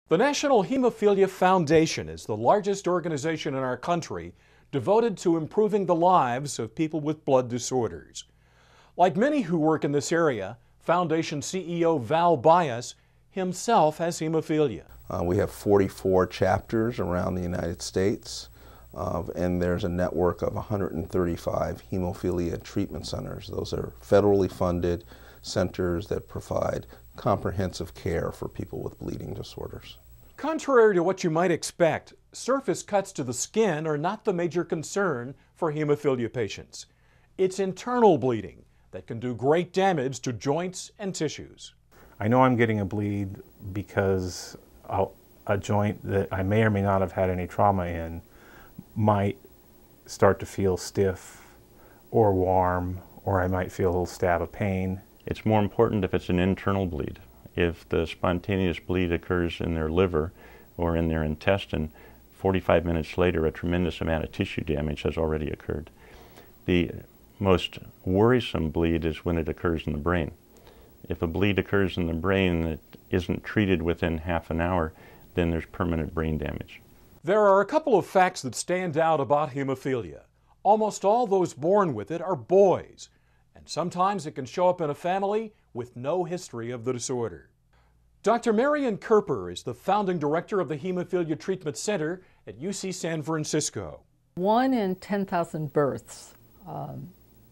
The National Hemophilia Foundation is the largest organization in our country devoted to improving the lives of people with blood disorders. Like many who work in this area, Foundation CEO Val Bias himself has hemophilia. We have 44 chapters around the United States, and there's a network of 135 hemophilia treatment centers. Those are federally funded centers that provide comprehensive care for people with bleeding disorders. Contrary to what you might expect, surface cuts to the skin are not the major concern for hemophilia patients. It's internal bleeding that can do great damage to joints and tissues. I know I'm getting a bleed because a joint that I may or may not have had any trauma in might start to feel stiff or warm, or I might feel a little stab of pain. It's more important if it's an internal bleed. If the spontaneous bleed occurs in their liver or in their intestine, 45 minutes later a tremendous amount of tissue damage has already occurred. The most worrisome bleed is when it occurs in the brain. If a bleed occurs in the brain that isn't treated within half an hour, then there's permanent brain damage. There are a couple of facts that stand out about hemophilia. Almost all those born with it are boys, and sometimes it can show up in a family with no history of the disorder. Dr. Marion Kerper is the founding director of the Hemophilia Treatment Center at UC San Francisco. 1 in 10,000 births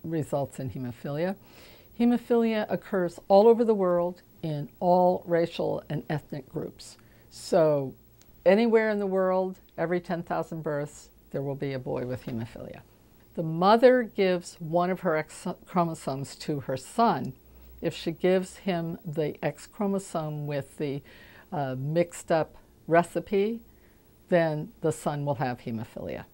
results in hemophilia. Hemophilia occurs all over the world in all racial and ethnic groups. So anywhere in the world, every 10,000 births, there will be a boy with hemophilia. The mother gives one of her X chromosomes to her son. If she gives him the X chromosome with the mixed up recipe, then the son will have hemophilia.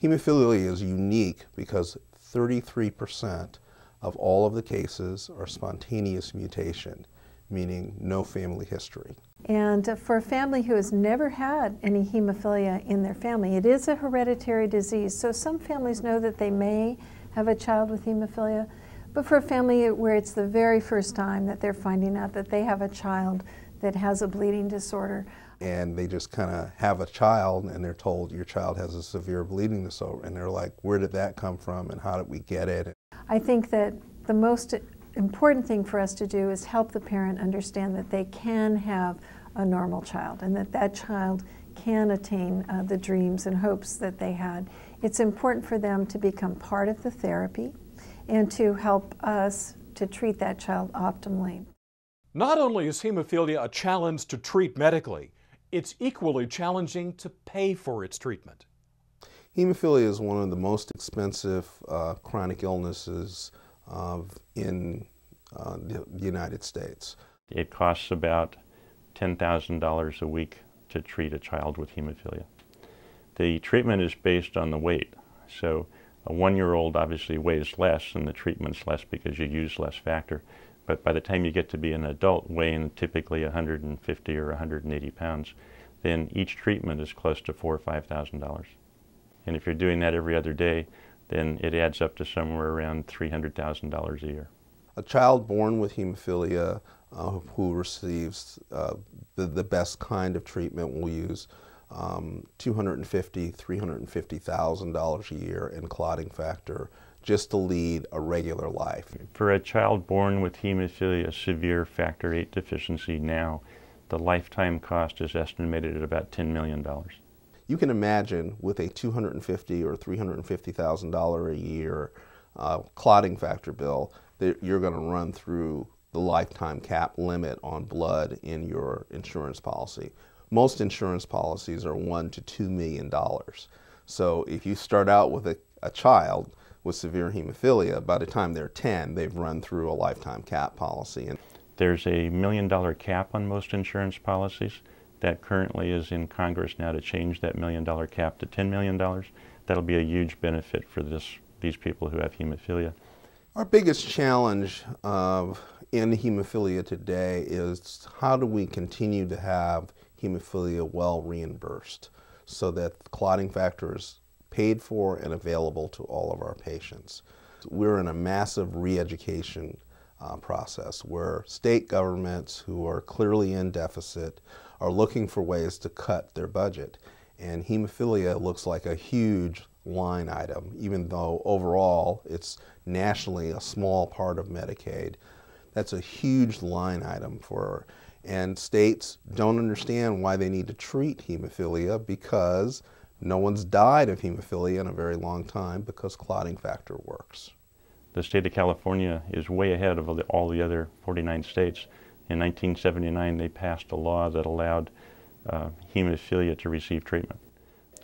Hemophilia is unique because 33% of all of the cases are spontaneous mutation, meaning no family history. And for a family who has never had any hemophilia in their family, it is a hereditary disease. So some families know that they may have a child with hemophilia, but for a family where it's the very first time that they're finding out that they have a child that has a bleeding disorder. And they just kind of have a child and they're told your child has a severe bleeding disorder, and they're like, where did that come from and how did we get it? I think that the most important thing for us to do is help the parent understand that they can have a normal child and that that child can attain the dreams and hopes that they had. It's important for them to become part of the therapy and to help us to treat that child optimally. Not only is hemophilia a challenge to treat medically, it's equally challenging to pay for its treatment. Hemophilia is one of the most expensive chronic illnesses in the United States. It costs about $10,000 a week to treat a child with hemophilia. The treatment is based on the weight. So a 1-year-old obviously weighs less and the treatment's less because you use less factor. But by the time you get to be an adult weighing typically 150 or 180 pounds, then each treatment is close to $4,000 or $5,000. And if you're doing that every other day, then it adds up to somewhere around $300,000 a year. A child born with hemophilia who receives the best kind of treatment will use $250,000, $350,000 a year in clotting factor just to lead a regular life. For a child born with hemophilia severe factor VIII deficiency now, the lifetime cost is estimated at about $10 million. You can imagine with a $250,000 or $350,000 a year clotting factor bill that you're going to run through the lifetime cap limit on blood in your insurance policy. Most insurance policies are $1 to $2 million. So if you start out with a child with severe hemophilia, by the time they're 10, they've run through a lifetime cap policy. There's a $1 million cap on most insurance policies. That currently is in Congress now to change that $1 million cap to $10 million. That'll be a huge benefit for these people who have hemophilia. Our biggest challenge in hemophilia today is how do we continue to have hemophilia well reimbursed so that the clotting factor is paid for and available to all of our patients. We're in a massive re-education process where state governments who are clearly in deficit are looking for ways to cut their budget. And hemophilia looks like a huge line item, even though overall it's nationally a small part of Medicaid. That's a huge line item for, and states don't understand why they need to treat hemophilia because no one's died of hemophilia in a very long time because clotting factor works. The state of California is way ahead of all the other 49 states. In 1979, they passed a law that allowed hemophilia to receive treatment.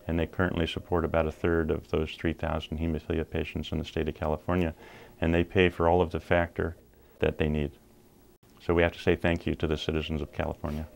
And they currently support about 1/3 of those 3,000 hemophilia patients in the state of California. And they pay for all of the factor that they need. So we have to say thank you to the citizens of California.